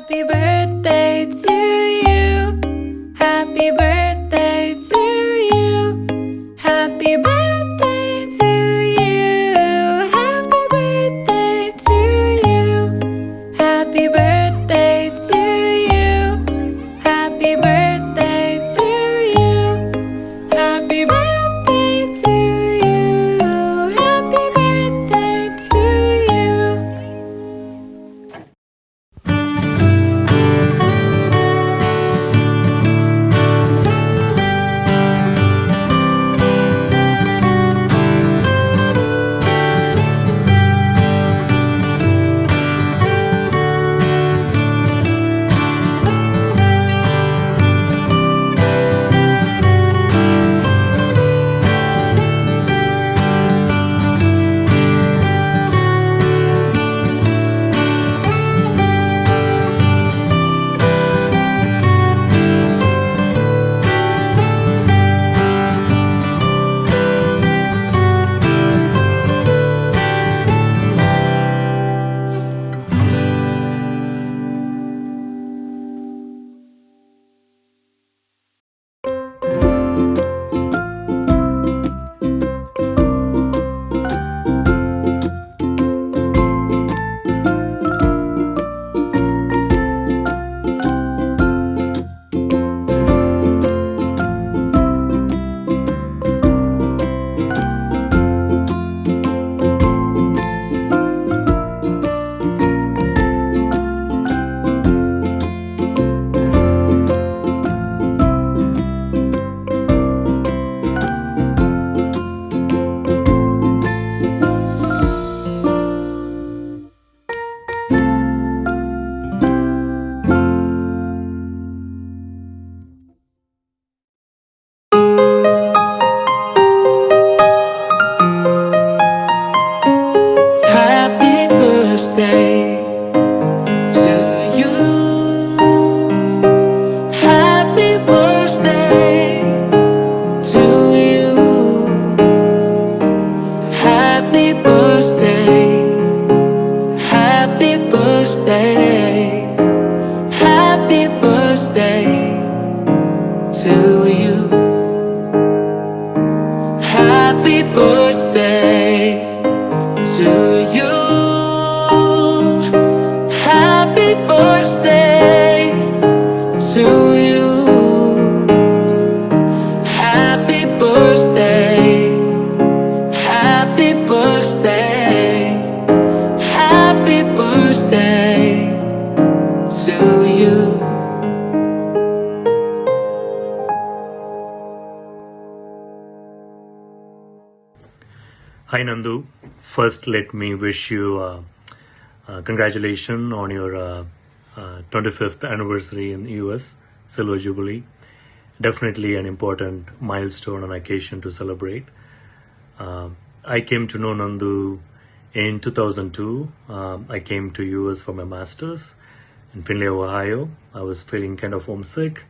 Happy birthday to you. Happy birthday to you. Happy birthday to you. Happy birthday to you. Happy birthday to you. Happy birthday to you. Happy birthday to you. Happy birthday to you. Happy birthday to you. Happy birthday to you. Happy birthday. Happy birthday. Happy birthday to you. Happy birthday to you. Happy birthday to you. Happy birthday. Happy birthday. Happy birthday to you. Hi Nandhu. First, let me wish you congratulations on your 25th anniversary in the US, Silver Jubilee. Definitely an important milestone and occasion to celebrate. I came to know Nandhu in 2002. I came to US for my master's in Findlay, Ohio. I was feeling kind of homesick,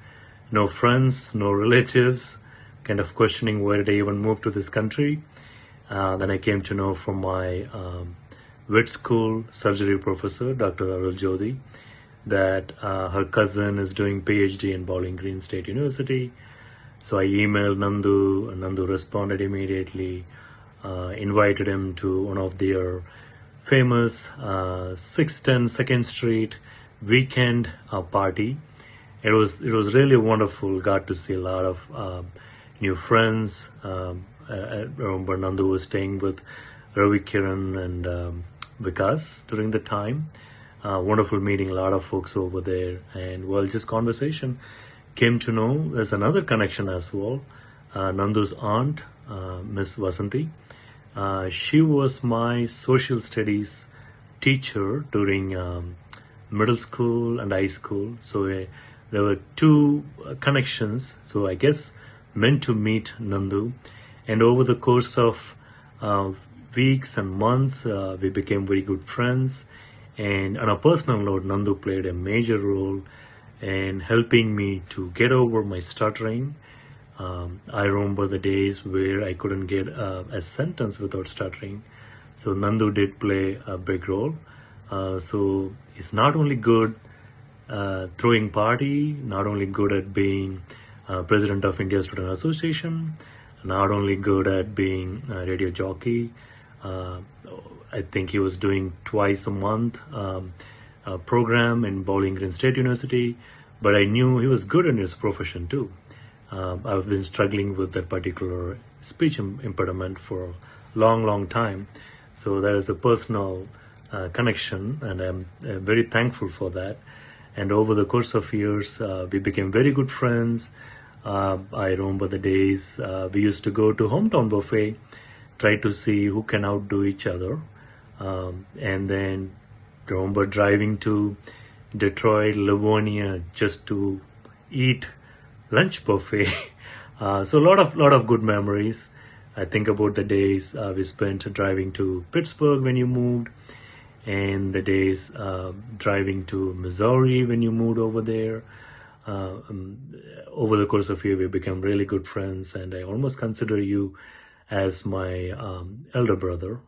no friends, no relatives, kind of questioning where did I even move to this country. Then I came to know from my vet school surgery professor, Dr. Arul Jodi, that her cousin is doing PhD in Bowling Green State University. So I emailed Nandhu, and Nandhu responded immediately, invited him to one of their famous 610 2nd Street weekend party. It was really wonderful. Got to see a lot of new friends. I remember Nandhu was staying with Ravi Kiran and Vikas during the time. Wonderful meeting a lot of folks over there, and well, just conversation. Came to know there's another connection as well. Nandhu's aunt, Miss Vasanti, she was my social studies teacher during middle school and high school. So there were two connections. So I guess meant to meet Nandhu. And over the course of weeks and months, we became very good friends. And on a personal note, Nandhu played a major role in helping me to get over my stuttering. I remember the days where I couldn't get a sentence without stuttering. So Nandhu did play a big role. So he's not only good throwing party, not only good at being president of India Student Association, not only good at being a radio jockey. Uh, I think he was doing twice a month a program in Bowling Green State University, but I knew he was good in his profession too. I've been struggling with that particular speech impediment for a long time. So there is a personal connection, and I'm very thankful for that. And over the course of years, we became very good friends. I remember the days we used to go to hometown buffet, try to see who can outdo each other. And then remember driving to Detroit, Livonia, just to eat lunch buffet. So a lot of good memories. I think about the days we spent driving to Pittsburgh when you moved, and the days driving to Missouri when you moved over there. Over the course of a year, we became really good friends, and I almost consider you as my elder brother.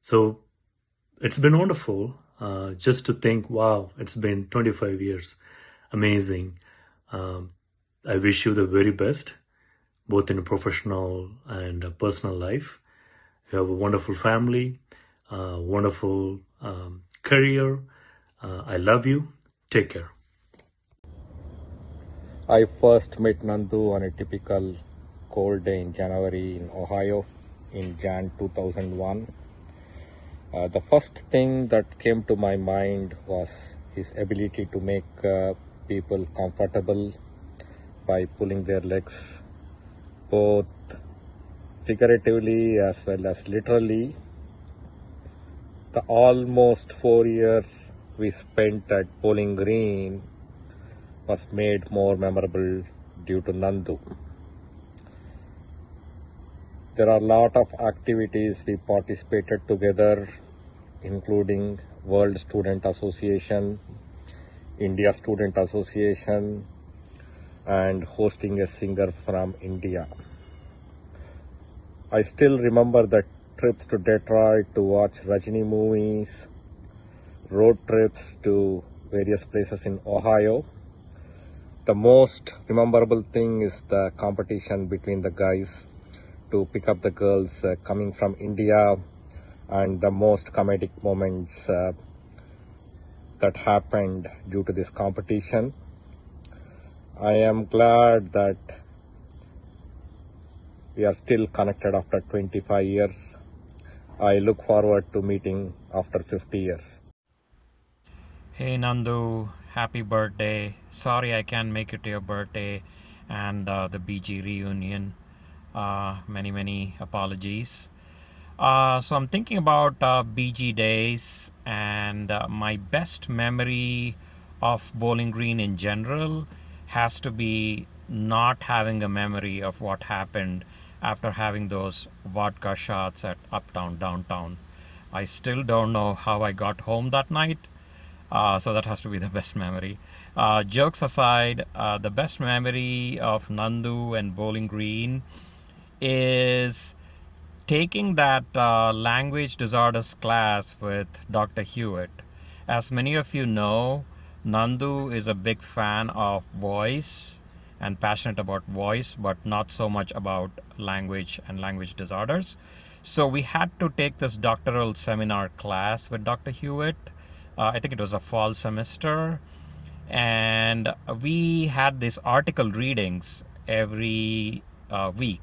So it's been wonderful just to think, wow, it's been 25 years. Amazing. I wish you the very best, both in a professional and a personal life. You have a wonderful family, wonderful career. I love you. Take care. I first met Nandhu on a typical cold day in January in Ohio in Jan 2001. The first thing that came to my mind was his ability to make people comfortable by pulling their legs, both figuratively as well as literally. The almost 4 years we spent at Bowling Green was made more memorable due to Nandhu. There are a lot of activities we participated together, including World Student Association, India Student Association, and hosting a singer from India. I still remember the trips to Detroit to watch Rajini movies, road trips to various places in Ohio. The most memorable thing is the competition between the guys to pick up the girls coming from India, and the most comedic moments that happened due to this competition. I am glad that we are still connected after 25 years. I look forward to meeting after 50 years. Hey Nandhu, happy birthday. Sorry I can't make it to your birthday and the BG reunion. Many apologies. So I'm thinking about BG days, and my best memory of Bowling Green in general has to be not having a memory of what happened after having those vodka shots at Uptown Downtown. I still don't know how I got home that night. So that has to be the best memory. Jokes aside, the best memory of Nandhu and Bowling Green is taking that language disorders class with Dr. Hewitt. As many of you know, Nandhu is a big fan of voice and passionate about voice, but not so much about language and language disorders. So we had to take this doctoral seminar class with Dr. Hewitt. I think it was a fall semester, and we had these article readings every week.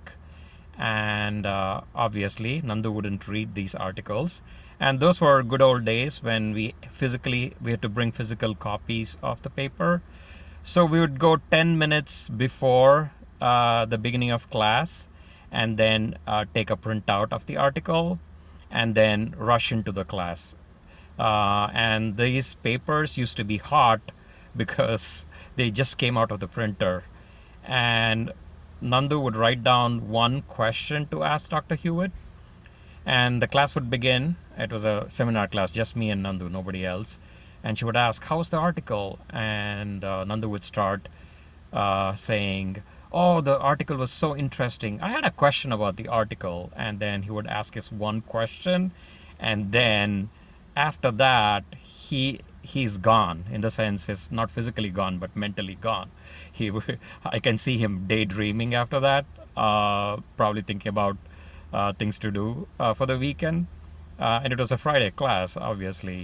And obviously Nandhu wouldn't read these articles, and those were good old days when we had to bring physical copies of the paper. So we would go 10 minutes before the beginning of class, and then take a printout of the article, and then rush into the class. And these papers used to be hot because they just came out of the printer, and Nandhu would write down one question to ask Dr. Hewitt, and the class would begin. It was a seminar class, just me and Nandhu, nobody else. And she would ask, how's the article? And Nandhu would start saying, oh, the article was so interesting. I had a question about the article. And then he would ask us one question, and then after that, he he's gone, in the sense he's not physically gone but mentally gone. I can see him daydreaming after that, probably thinking about things to do for the weekend. And it was a Friday class. Obviously,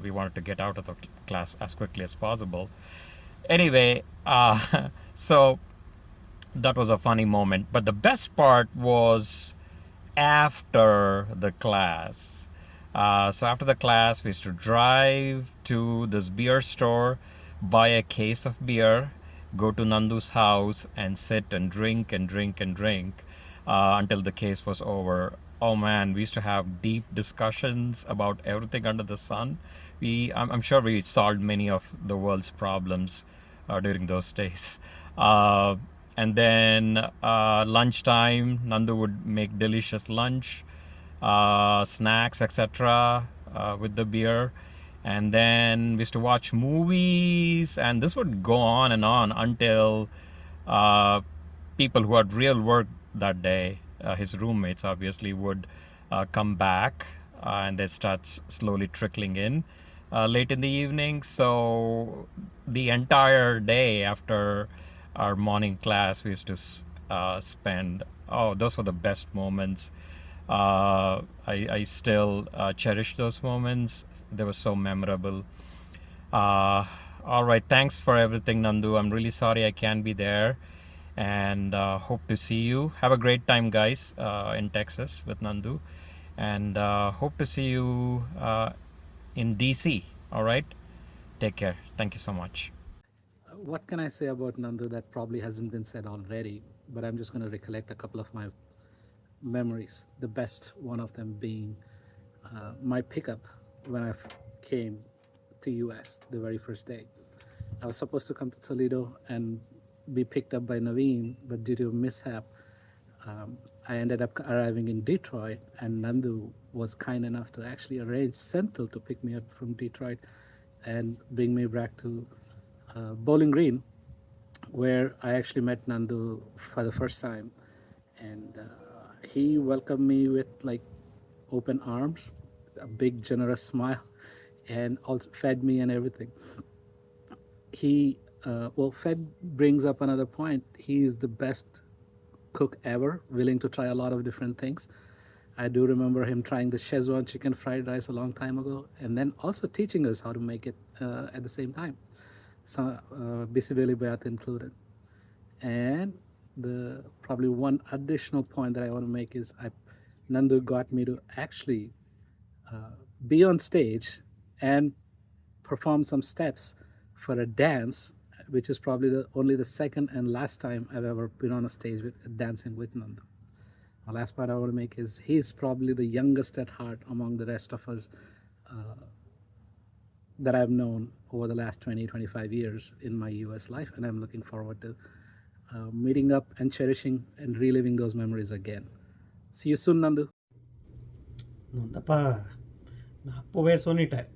we wanted to get out of the class as quickly as possible. Anyway, so that was a funny moment. But the best part was after the class. So after the class, we used to drive to this beer store, buy a case of beer, go to Nandhu's house, and sit and drink and drink and drink until the case was over. Oh man, we used to have deep discussions about everything under the sun. I'm sure we solved many of the world's problems during those days. And then lunchtime, Nandhu would make delicious lunch, snacks, etc., with the beer. And then we used to watch movies, and this would go on and on until people who had real work that day, his roommates obviously, would come back, and they'd start slowly trickling in late in the evening. So the entire day after our morning class, we used to spend, oh, those were the best moments. I still cherish those moments. They were so memorable. All right, thanks for everything, Nandhu. I'm really sorry I can't be there, and hope to see you. Have a great time, guys, in Texas with Nandhu, and hope to see you in DC. All right, take care. Thank you so much. What can I say about Nandhu that probably hasn't been said already, but I'm just going to recollect a couple of my memories. The best one of them being my pickup when I came to US the very first day. I was supposed to come to Toledo and be picked up by Naveen, but due to a mishap, I ended up arriving in Detroit, and Nandhu was kind enough to actually arrange Senthil to pick me up from Detroit and bring me back to Bowling Green, where I actually met Nandhu for the first time. And he welcomed me with like open arms, a big generous smile, and also fed me and everything. He, fed brings up another point. He's the best cook ever, willing to try a lot of different things. I do remember him trying the Szechuan chicken fried rice a long time ago, and then also teaching us how to make it at the same time, so bisibeli bath included. And the probably one additional point that I want to make is Nandhu got me to actually be on stage and perform some steps for a dance, which is probably only the second and last time I've ever been on a stage dancing with Nandhu. The last point I want to make is he's probably the youngest at heart among the rest of us that I've known over the last 20-25 years in my US life, and I'm looking forward to meeting up and cherishing and reliving those memories again. See you soon, Nandhu. நந்தப்பா நான் அப்போவே சொல்லிட்டேன்.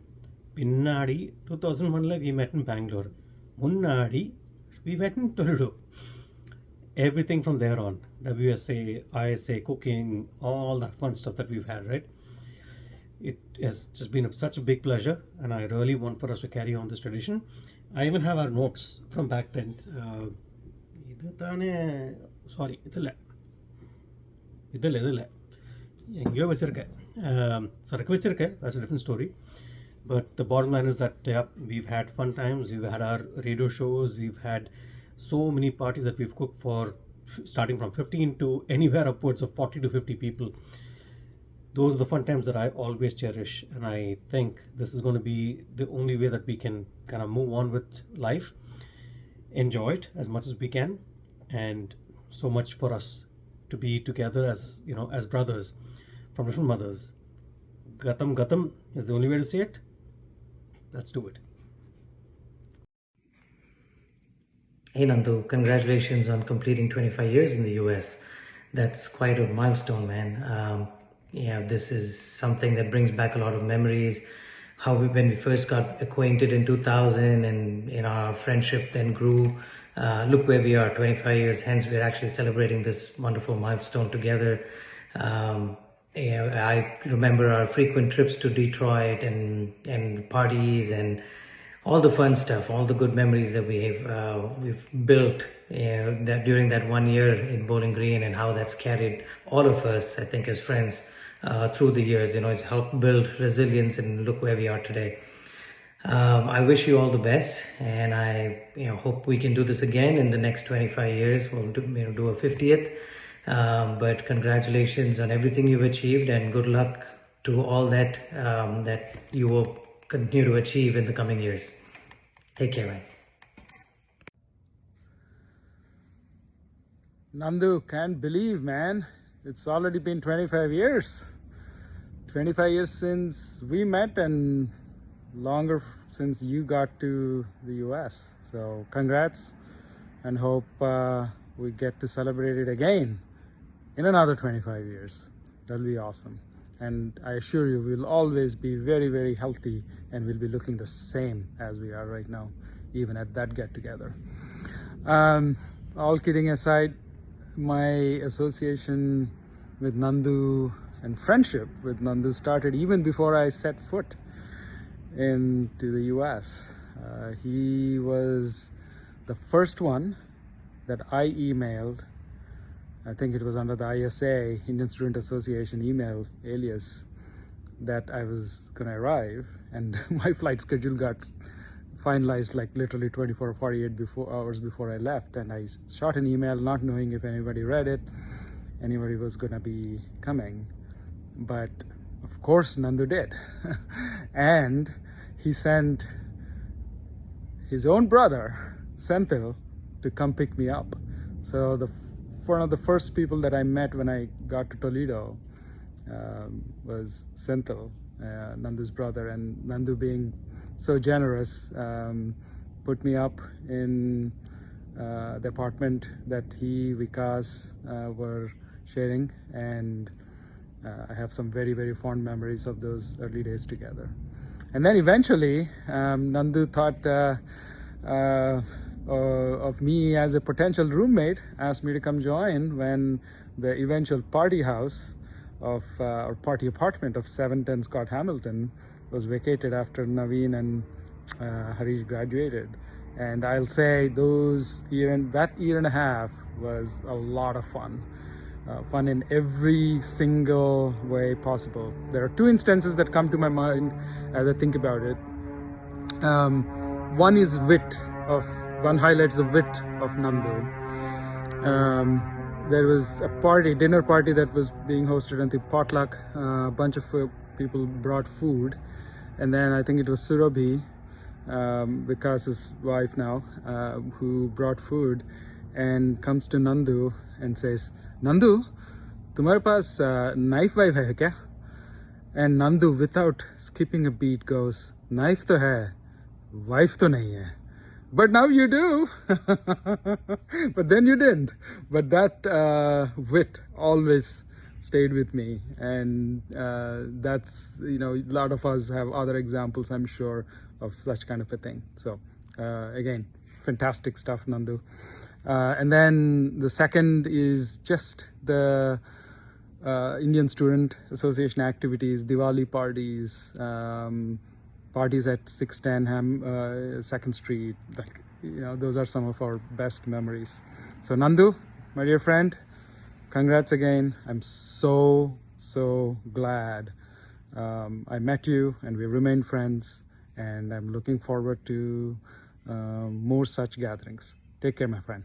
பின்னாடி 2001 we met in Bangalore. முன்னாடி we met in Toledo. Everything from there on, WSA, ISA, cooking, all that fun stuff that we've had, right? It has just been such a big pleasure, and I really want for us to carry on this tradition. I even have our notes from back then. Sorry, இதில் எங்கேயோ வச்சுருக்கேன், சரக்கு வச்சுருக்கேன். That's a different story. But the bottom line is that we've had fun times. We've had our radio shows. We've had so many parties that we've cooked for, starting from 15 to anywhere upwards of 40 to 50 people. Those are the fun times that I always cherish, and I think this is going to be the only way that we can kind of move on with life, enjoy it as much as we can, and so much for us to be together as, you know, as brothers from different mothers. Gatam is the only way to say it. Let's do it. Hey Nandhu, congratulations on completing 25 years in the US. That's quite a milestone, man. This is something that brings back a lot of memories. When we first got acquainted in 2000, and our friendship then grew. Look where we are, 25 years hence, we're actually celebrating this wonderful milestone together. I remember our frequent trips to Detroit and parties and all the fun stuff, all the good memories that we've built that during that 1 year in Bowling Green, and how that's carried all of us, I think, as friends through the years. It's helped build resilience, and look where we are today. I wish you all the best, and I hope we can do this again in the next 25 years. We'll do a 50th. But congratulations on everything you've achieved, and good luck to all that that you will continue to achieve in the coming years. Take care, man. Nandhu, can't believe, man. It's already been 25 years. 25 years since we met, and longer since you got to the US. So congrats, and hope we get to celebrate it again in another 25 years. That'll be awesome. And I assure you, we'll always be very, very healthy, and we'll be looking the same as we are right now, even at that get-together. All kidding aside, my association with Nandhu and friendship with Nandhu started even before I set foot into the US. He was the first one that I emailed. I think it was under the ISA, Indian Student Association email alias, that I was going to arrive, and my flight schedule got finalized like literally 24 or 48 hours before I left, and I shot an email not knowing if anybody read it, anybody was going to be coming. But of course Nandhu did. And he sent his own brother, Senthil, to come pick me up. So one of the first people that I met when I got to Toledo was Senthil, Nandhu's brother, and Nandhu, being so generous, put me up in the apartment that he, Vikas, were sharing, and I have some very, very fond memories of those early days together. And then eventually, Nandhu thought of me as a potential roommate, asked me to come join when the eventual party house of or party apartment of 710 Scott Hamilton was vacated after Naveen and Harish graduated. And I'll say that year and a half was a lot of fun. Fun in every single way possible. There are two instances that come to my mind as I think about it. One highlights the wit of Nandhu. There was a dinner party that was being hosted, I think potluck. A bunch of people brought food, and then I think it was Surabhi, Vikas's wife now, who brought food, and comes to Nandhu and says, "Nandhu, तुम्हारे पास knife wife है क्या?" And Nandhu, without skipping a beat, goes, "Knife तो है, wife तो नहीं है. But now you do." But then you didn't. But that wit always stayed with me, and that's, a lot of us have other examples, I'm sure, of such kind of a thing. So again, fantastic stuff, Nandhu. And then the second is just the Indian Student Association activities, Diwali parties, parties at 610 2nd Street. Those are some of our best memories. So Nandhu, my dear friend, congrats again. I'm so glad I met you, and we remained friends, and I'm looking forward to more such gatherings. Take care, my friend.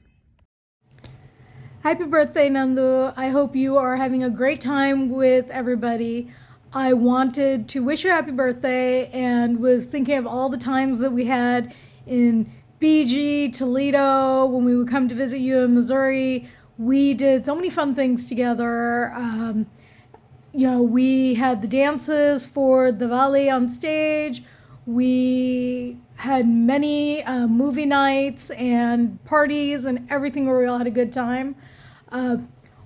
Happy birthday, Nandhu. I hope you are having a great time with everybody. I wanted to wish you a happy birthday, and was thinking of all the times that we had in BG, Toledo, when we would come to visit you in Missouri. We did so many fun things together. We had the dances for Diwali on stage. We had many movie nights and parties and everything where we all had a good time.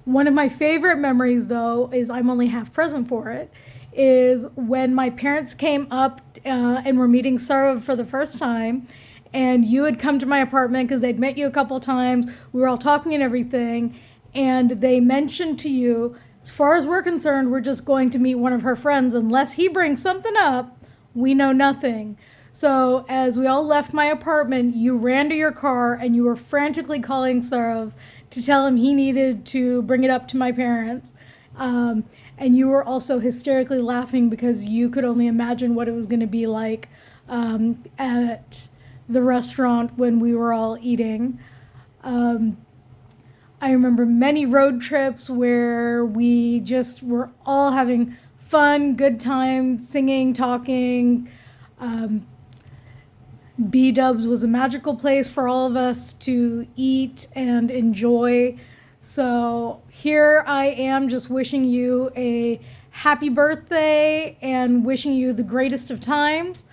One of my favorite memories, though, is I'm only half present for it, is when my parents came up and were meeting Sarah for the first time, and you had come to my apartment because they'd met you a couple times. We were all talking and everything, and they mentioned to you as far as we're concerned, we're just going to meet one of her friends. Unless he brings something up, we know nothing. So as we all left my apartment, you ran to your car and you were frantically calling Saurav to tell him he needed to bring it up to my parents. And you were also hysterically laughing because you could only imagine what it was going to be like at the restaurant when we were all eating. I remember many road trips where we just were all having fun, good time, singing, talking. B-Dubs was a magical place for all of us to eat and enjoy. So here I am just wishing you a happy birthday and wishing you the greatest of times.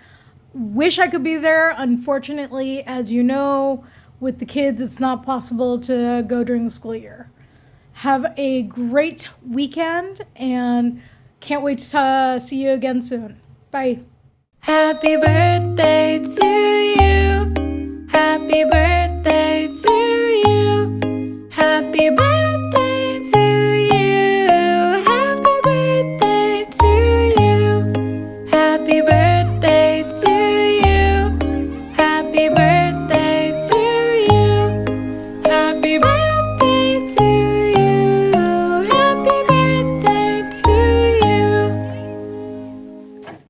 Wish I could be there. Unfortunately, as you know, with the kids, it's not possible to go during the school year. Have a great weekend and can't wait to see you again soon. Bye. Happy birthday to you.